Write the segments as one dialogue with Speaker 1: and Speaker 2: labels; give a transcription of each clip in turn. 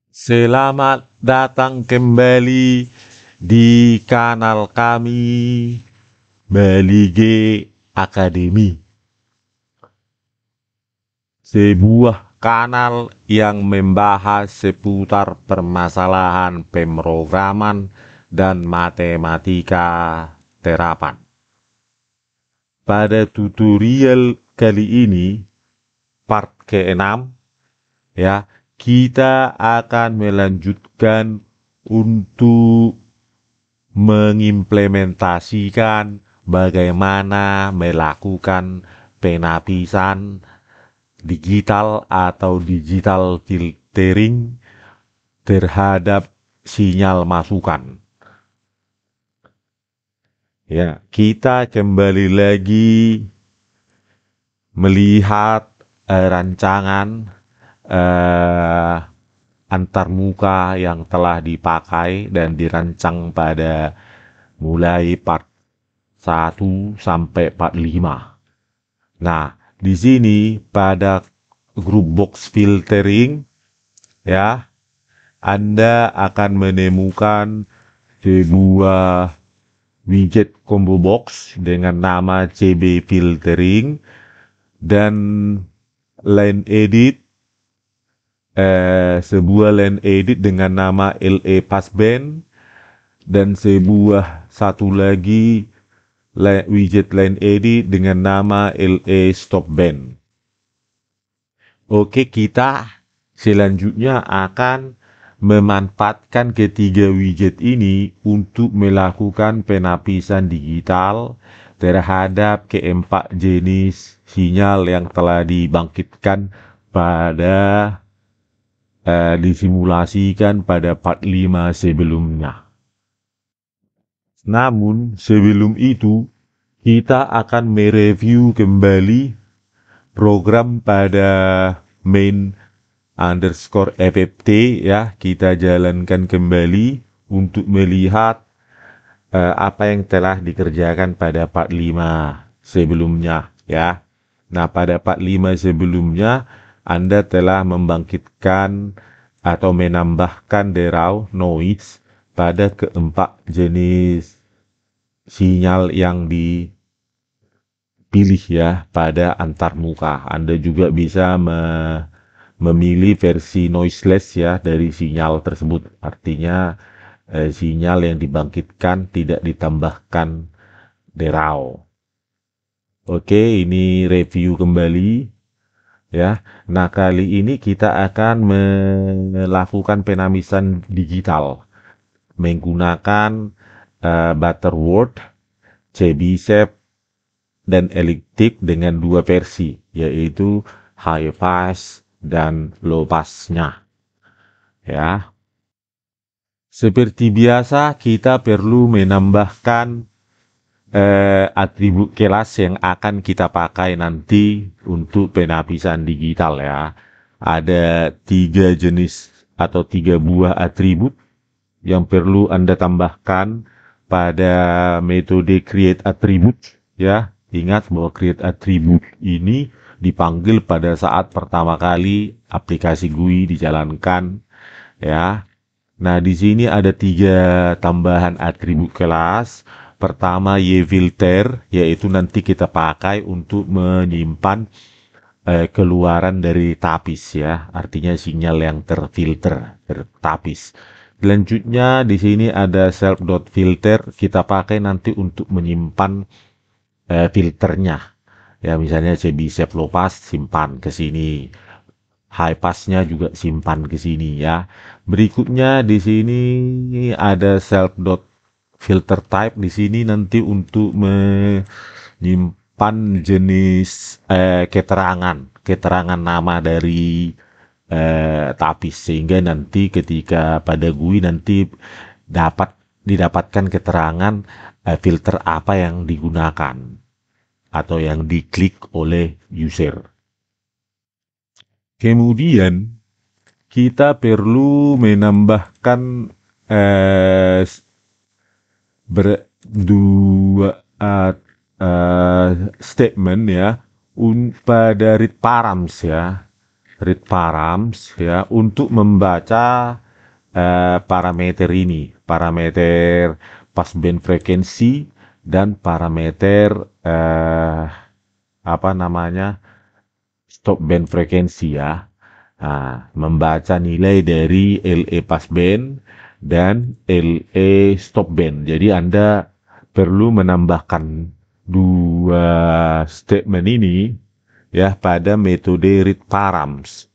Speaker 1: Selamat datang kembali di kanal kami Bali G Academy. Sebuah kanal yang membahas seputar permasalahan pemrograman dan matematika terapan. Pada tutorial kali ini, part ke-6, ya, kita akan melanjutkan untuk mengimplementasikan bagaimana melakukan penapisan digital atau digital filtering terhadap sinyal masukan. Ya, kita kembali lagi melihat rancangan antarmuka yang telah dipakai dan dirancang pada mulai part 1 sampai part 5. Nah, di sini pada grup box filtering, ya, Anda akan menemukan sebuah widget combo box dengan nama CB filtering dan line edit, sebuah line edit dengan nama LE passband, dan sebuah satu lagi widget line edit dengan nama LE stopband. Oke, kita selanjutnya akan memanfaatkan ketiga widget ini untuk melakukan penapisan digital terhadap keempat jenis sinyal yang telah dibangkitkan pada disimulasikan pada part 5 sebelumnya. Namun sebelum itu, kita akan mereview kembali program pada main_fft, ya. Kita jalankan kembali untuk melihat apa yang telah dikerjakan pada part 5 sebelumnya, ya. Nah, pada part 5 sebelumnya Anda telah membangkitkan atau menambahkan derau noise pada keempat jenis sinyal yang dipilih, ya, pada antarmuka. Anda juga bisa memilih versi noiseless, ya, dari sinyal tersebut. Artinya sinyal yang dibangkitkan tidak ditambahkan derau. Oke, ini review kembali, ya. Nah, kali ini kita akan melakukan penamisan digital menggunakan Butterworth, CB-Shape, dan Elliptic dengan dua versi, yaitu high pass dan low passnya, ya. Seperti biasa, kita perlu menambahkan atribut kelas yang akan kita pakai nanti untuk penapisan digital, ya. Ada 3 jenis atau 3 buah atribut yang perlu Anda tambahkan pada metode create attribute, ya. Ingat bahwa create attribute ini dipanggil pada saat pertama kali aplikasi GUI dijalankan, ya. Nah, di sini ada 3 tambahan atribut kelas. Pertama, yFilter, yaitu nanti kita pakai untuk menyimpan keluaran dari tapis, ya. Artinya sinyal yang terfilter, tertapis. Selanjutnya di sini ada self.filter, kita pakai nanti untuk menyimpan filternya. Ya, misalnya CB-Shape low pass simpan ke sini. High pass-nya juga simpan ke sini, ya. Berikutnya di sini ada self.filter type, di sini nanti untuk menyimpan jenis keterangan nama dari tapis, sehingga nanti ketika pada GUI nanti didapatkan keterangan filter apa yang digunakan atau yang diklik oleh user. Kemudian kita perlu menambahkan dua statement, ya, pada read params, ya. read params ya untuk membaca parameter ini, parameter passband frekuensi dan parameter apa namanya stop band frekuensi ya. Nah, membaca nilai dari LE passband dan LE stop band. Jadi Anda perlu menambahkan dua statement ini ya pada metode read params.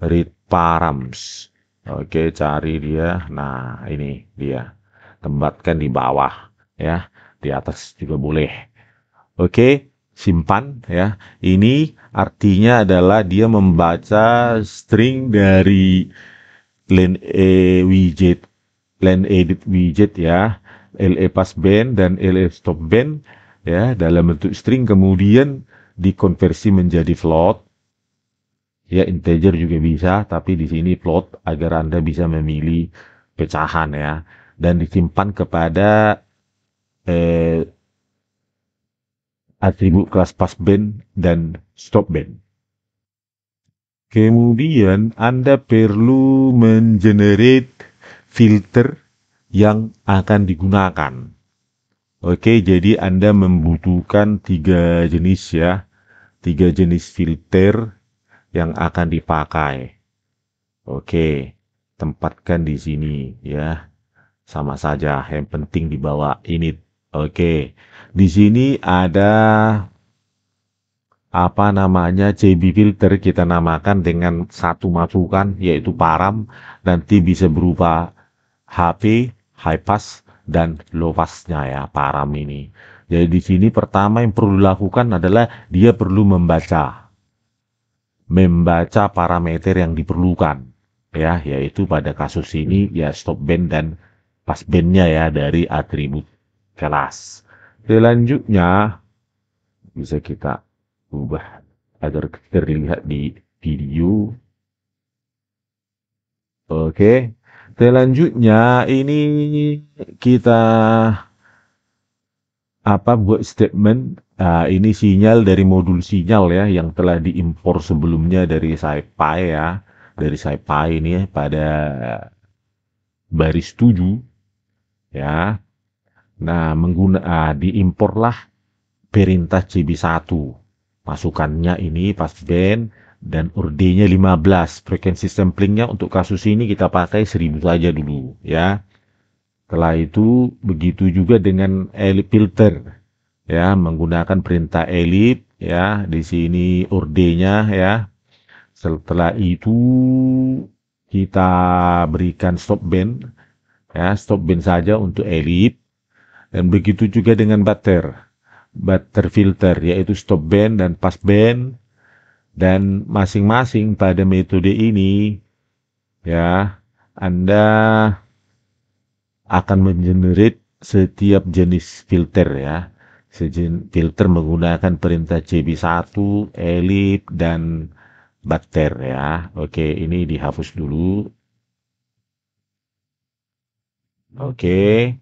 Speaker 1: Read params. Oke, cari dia. Nah, ini dia. Tempatkan di bawah ya. Di atas juga boleh. Oke, simpan ya. Ini artinya adalah dia membaca string dari len widget, len edit widget ya, LE passband dan LE stop band ya dalam bentuk string kemudian dikonversi menjadi float. Ya, integer juga bisa, tapi di sini float agar Anda bisa memilih pecahan ya dan disimpan kepada eh, atribut kelas passband dan stop band. Kemudian Anda perlu mengenerate filter yang akan digunakan. Oke, jadi Anda membutuhkan tiga jenis ya, tiga jenis filter yang akan dipakai. Oke, tempatkan di sini ya, sama saja. Yang penting dibawa init. Oke, di sini ada apa namanya CB filter kita namakan dengan satu masukan yaitu param nanti bisa berupa HP, high pass dan low passnya ya param ini. Jadi di sini pertama yang perlu dilakukan adalah dia perlu membaca parameter yang diperlukan ya yaitu pada kasus ini ya stop band dan pass bandnya ya dari atribut kelas. Selanjutnya bisa kita ubah agar terlihat di video. Oke. Selanjutnya ini kita buat statement. Ini sinyal dari modul sinyal ya yang telah diimpor sebelumnya dari SciPy ya. Dari SciPy ini ya, pada baris 7 ya. Nah, diimporlah perintah CB1. Masukannya ini passband dan urde-nya 15. Frekuensi samplingnya untuk kasus ini kita pakai 1000 saja dulu ya. Setelah itu begitu juga dengan elip filter ya, menggunakan perintah elip ya. Di sini urde-nya ya. Setelah itu kita berikan stop band ya, stop band saja untuk elip dan begitu juga dengan butter filter yaitu stop band dan pass band dan masing-masing pada metode ini ya Anda akan mengenerate setiap jenis filter ya. Filter menggunakan perintah CB1, elip dan butter ya. Oke, ini dihapus dulu. Oke.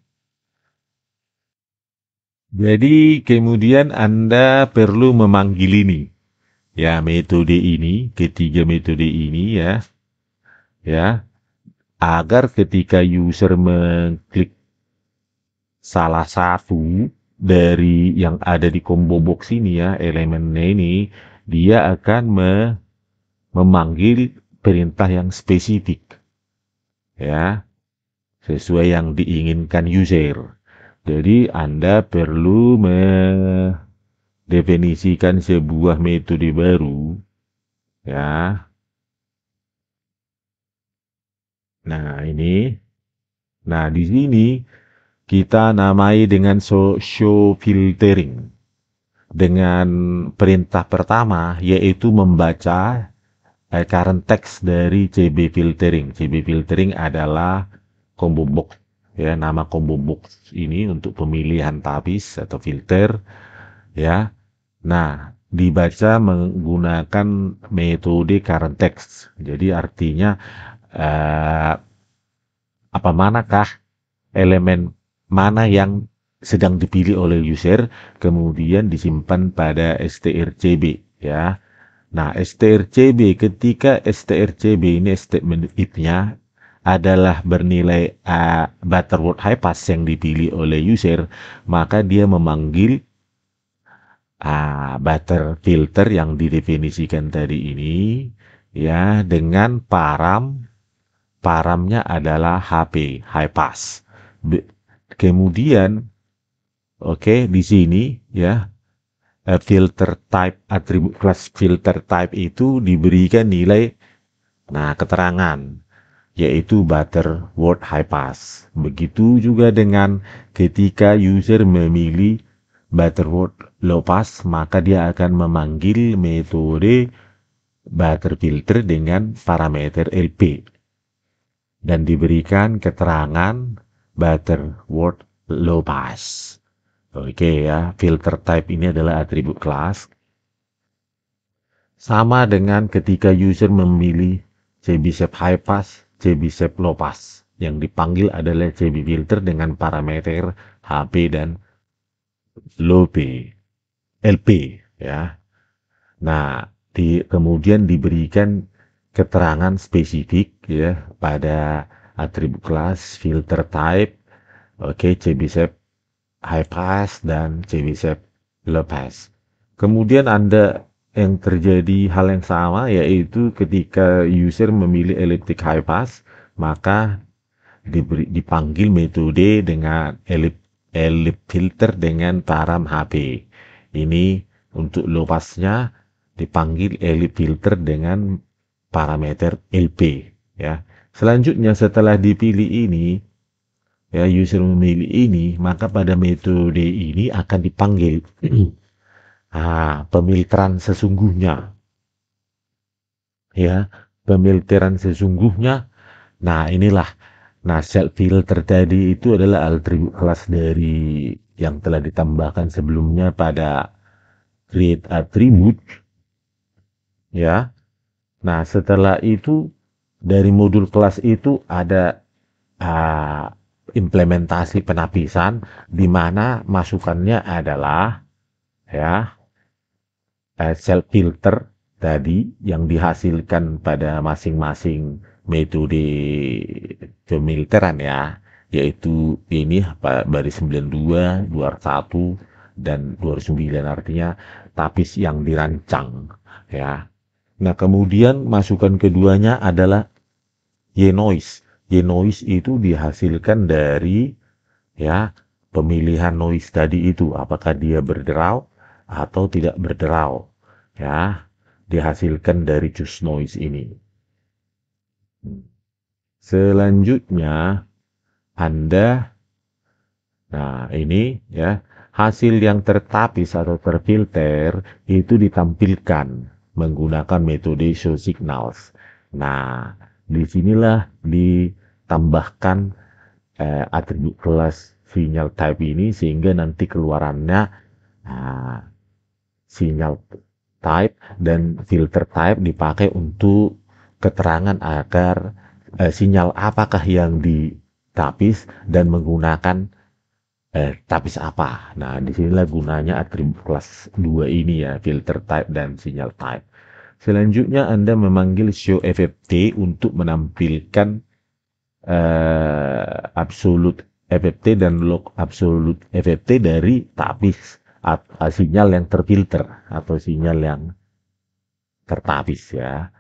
Speaker 1: Jadi kemudian Anda perlu memanggil ini. Ya, metode ini, ketiga metode ini ya. Ya, agar ketika user mengklik salah satu dari yang ada di combo box ini ya, elemennya ini, dia akan memanggil perintah yang spesifik. Ya, sesuai yang diinginkan user. Jadi Anda perlu mendefinisikan sebuah metode baru ya. Nah, ini. Nah, di sini kita namai dengan show filtering. Dengan perintah pertama yaitu membaca current text dari CB filtering. CB filtering adalah combo box ya, nama combo box ini untuk pemilihan tabis atau filter ya. Nah, dibaca menggunakan metode current text. Jadi artinya apa manakah elemen mana yang sedang dipilih oleh user kemudian disimpan pada strcb ya. Nah, strcb, ketika strcb ini statement if-nya adalah bernilai Butterworth high pass yang dipilih oleh user, maka dia memanggil butter filter yang didefinisikan tadi ini ya dengan paramnya adalah HP high pass. Kemudian oke, di sini ya filter type atribut kelas filter type itu diberikan nilai keterangan yaitu Butterworth high pass. Begitu juga dengan ketika user memilih Butterworth low pass, maka dia akan memanggil metode butterfilter dengan parameter LP dan diberikan keterangan Butterworth low pass. Oke ya, filter type ini adalah atribut kelas. Sama dengan ketika user memilih Chebyshev high pass, Chebyshev low pass. Yang dipanggil adalah Chebyshev filter dengan parameter HP dan low P, LP ya. Nah, kemudian diberikan keterangan spesifik ya pada atribut kelas filter type, oke, Chebyshev high pass dan Chebyshev low pass. Kemudian yang terjadi hal yang sama yaitu ketika user memilih elliptic high pass, maka dipanggil metode dengan ellip filter dengan param HP. Ini untuk low passnya dipanggil ellip filter dengan parameter LP ya. Selanjutnya setelah dipilih ini ya, user memilih ini, maka pada metode ini akan dipanggil pemilteran sesungguhnya ya, pemilteran sesungguhnya. Nah, inilah. Nah, self filter tadi itu adalah atribut kelas dari yang telah ditambahkan sebelumnya pada create attribute ya. Nah, setelah itu dari modul kelas itu ada implementasi penapisan di mana masukannya adalah ya self filter tadi yang dihasilkan pada masing-masing metode pemilteran ya, yaitu ini baris 92, 201 dan 209, artinya tapis yang dirancang ya. Nah, kemudian masukan keduanya adalah Y-noise. Y-noise itu dihasilkan dari ya pemilihan noise tadi itu, apakah dia berderau atau tidak berderau ya, dihasilkan dari choose noise ini. Selanjutnya Anda ini ya, hasil yang tertapis atau terfilter itu ditampilkan menggunakan metode show signals. Nah, disinilah ditambahkan atribut kelas sinyal type ini sehingga nanti keluarannya sinyal type dan filter type dipakai untuk keterangan agar sinyal apakah yang ditapis dan menggunakan tapis apa. Nah, disinilah gunanya atribut kelas 2 ini ya, filter type dan sinyal type. Selanjutnya Anda memanggil show FFT untuk menampilkan absolute FFT dan log absolute FFT dari tapis sinyal yang terfilter atau sinyal yang tertapis ya.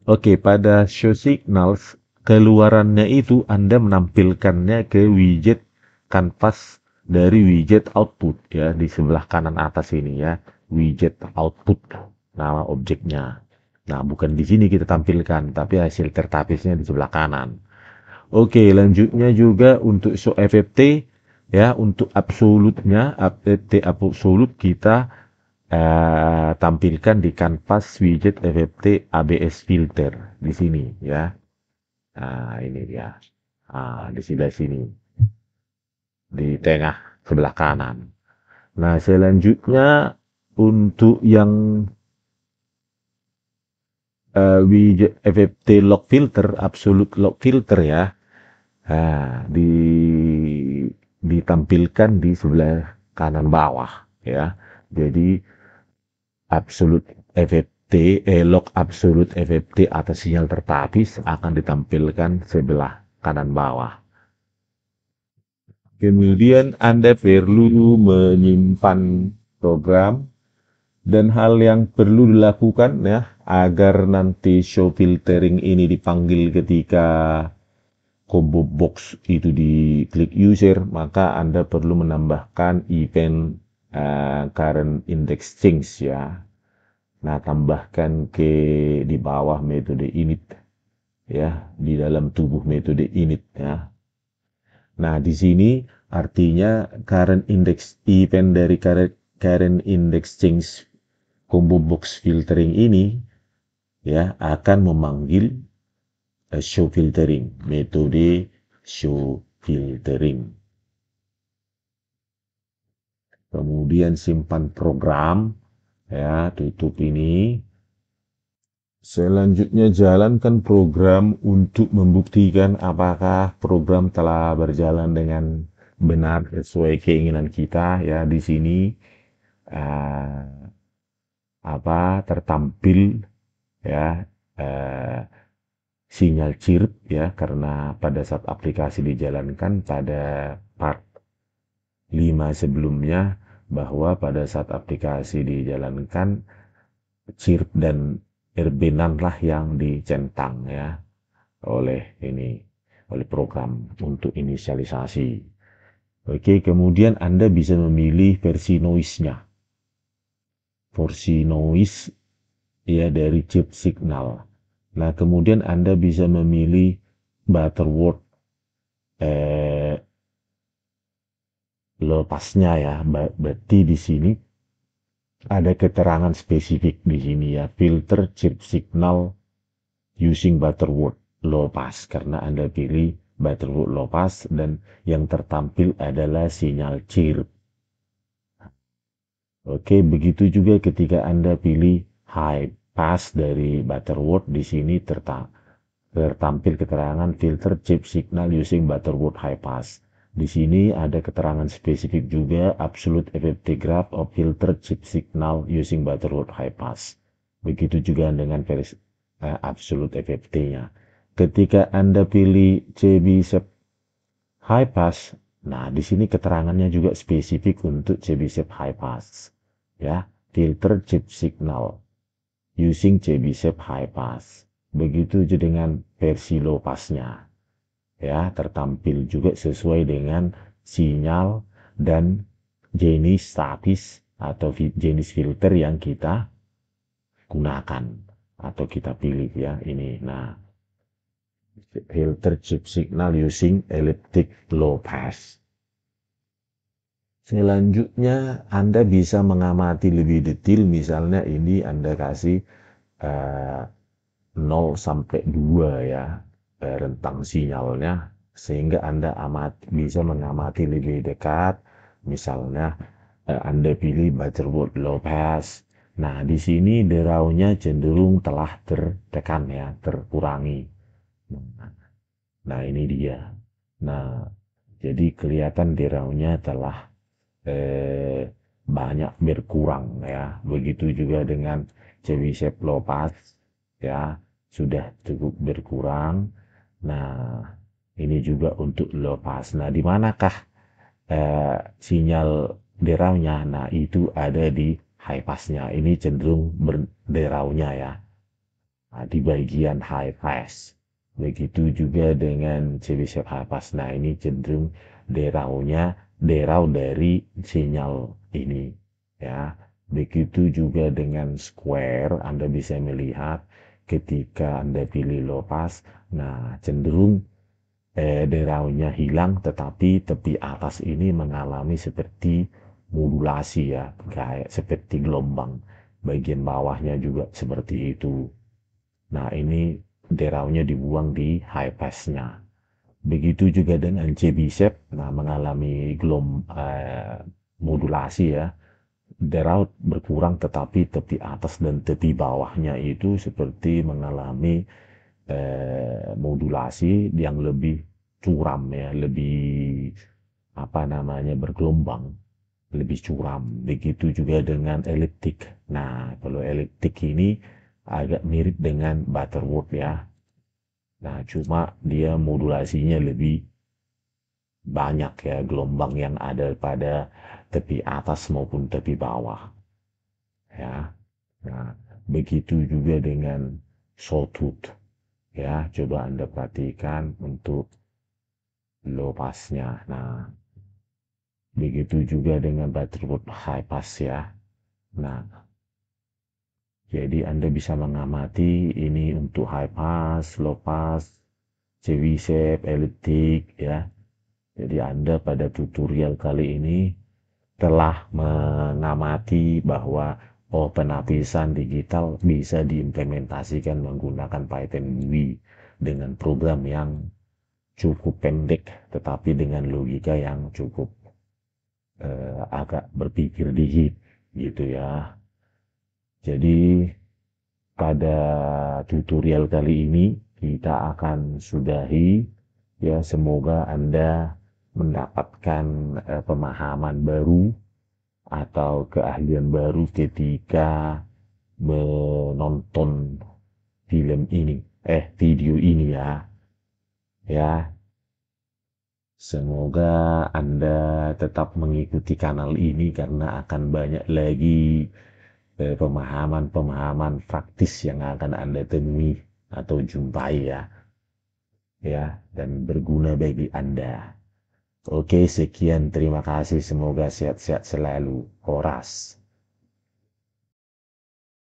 Speaker 1: Oke, pada show signals keluarannya itu Anda menampilkannya ke widget canvas dari widget output ya, di sebelah kanan atas ini ya, widget output nama objeknya. Nah, bukan di sini kita tampilkan, tapi hasil tertapisnya di sebelah kanan. Oke, lanjutnya juga untuk show FFT ya, untuk absolutnya FFT absolut kita tampilkan di kanvas widget FFT ABS filter di sini ya. Nah, ini dia. Di sebelah sini. Di tengah sebelah kanan. Nah, selanjutnya untuk yang widget FFT log filter, absolute log filter ya. Ditampilkan di sebelah kanan bawah ya. Jadi absolute log absolute FFT atas sinyal tertapis akan ditampilkan sebelah kanan bawah. Kemudian Anda perlu menyimpan program dan hal yang perlu dilakukan ya agar nanti show filtering ini dipanggil ketika combo box itu diklik user, maka Anda perlu menambahkan event current index change ya. Nah, tambahkan di bawah metode init ya, di dalam tubuh metode init ya. Nah, di sini artinya current index event dari current index change combo box filtering ini ya akan memanggil show filtering, metode show filtering. Kemudian simpan program ya, tutup ini. Selanjutnya jalankan program untuk membuktikan apakah program telah berjalan dengan benar sesuai keinginan kita ya. Di sini tertampil ya sinyal chirp ya, karena pada saat aplikasi dijalankan pada part 5 sebelumnya bahwa pada saat aplikasi dijalankan chirp dan RB6 lah yang dicentang ya oleh program untuk inisialisasi. Oke, kemudian Anda bisa memilih versi noise-nya. Versi noise ya dari chip signal. Nah, kemudian Anda bisa memilih butterword lepasnya ya. Berarti di sini ada keterangan spesifik di sini ya, filter chip signal using butterword low pass, karena Anda pilih butterword low pass dan yang tertampil adalah sinyal chirp. Oke, begitu juga ketika Anda pilih high pass dari butterword, di sini tertampil keterangan filter chip signal using butterword high pass. Di sini ada keterangan spesifik juga absolute FFT graph of filter chip signal using butterword high pass. Begitu juga dengan versi absolute FFT-nya. Ketika Anda pilih Chebyshev high pass, nah di sini keterangannya juga spesifik untuk Chebyshev high pass. Ya, filter chip signal using Chebyshev high pass. Begitu juga dengan versi low pass-nya. Ya, tertampil juga sesuai dengan sinyal dan jenis statis atau jenis filter yang kita gunakan atau kita pilih ya ini. Nah, filter chip signal using elliptic low pass. Selanjutnya Anda bisa mengamati lebih detail, misalnya ini Anda kasih 0 sampai 2 ya rentang sinyalnya, sehingga Anda bisa mengamati lebih dekat. Misalnya Anda pilih butterword low pass. Nah, di sini deraunya cenderung telah tertekan ya, terkurangi. Nah, ini dia. Nah, jadi kelihatan deraunya telah banyak berkurang ya. Begitu juga dengan Chebyshev low pass ya, sudah cukup berkurang. Nah, ini juga untuk low pass. Nah, di manakah sinyal deraunya? Nah, itu ada di high pass-nya. Ini cenderung berderaunya ya. Nah, di bagian high pass. Begitu juga dengan Chebyshev high pass. Nah, ini cenderung derau dari sinyal ini ya. Begitu juga dengan square, Anda bisa melihat ketika Anda pilih low pass, nah cenderung deraunya hilang, tetapi tepi atas ini mengalami seperti modulasi ya, kayak seperti gelombang. Bagian bawahnya juga seperti itu. Nah, ini deraunya dibuang di high pass-nya. Begitu juga dengan Chebyshev, nah mengalami modulasi ya. Derau berkurang, tetapi tepi atas dan tepi bawahnya itu seperti mengalami modulasi yang lebih curam ya, lebih bergelombang, lebih curam. Begitu juga dengan eliptik. Nah, kalau eliptik ini agak mirip dengan Butterworth ya. Nah, cuma dia modulasinya lebih banyak ya, gelombang yang ada pada tepi atas maupun tepi bawah ya. Nah, begitu juga dengan sawtooth ya. Coba Anda perhatikan untuk low passnya. Nah, begitu juga dengan Butterworth high pass ya. Nah, jadi Anda bisa mengamati ini untuk high pass, low pass, C-shape, elliptic ya. Jadi Anda pada tutorial kali ini telah mengamati bahwa penapisan digital bisa diimplementasikan menggunakan Python GUI dengan program yang cukup pendek tetapi dengan logika yang cukup agak berpikir dikit gitu ya. Jadi pada tutorial kali ini kita akan sudahi ya, semoga Anda mendapatkan pemahaman baru atau keahlian baru ketika menonton film ini, video ini ya. Ya, semoga Anda tetap mengikuti kanal ini karena akan banyak lagi pemahaman-pemahaman praktis yang akan Anda temui atau jumpai ya. Ya, dan berguna bagi Anda. Oke, sekian. Terima kasih. Semoga sehat-sehat selalu. Horas.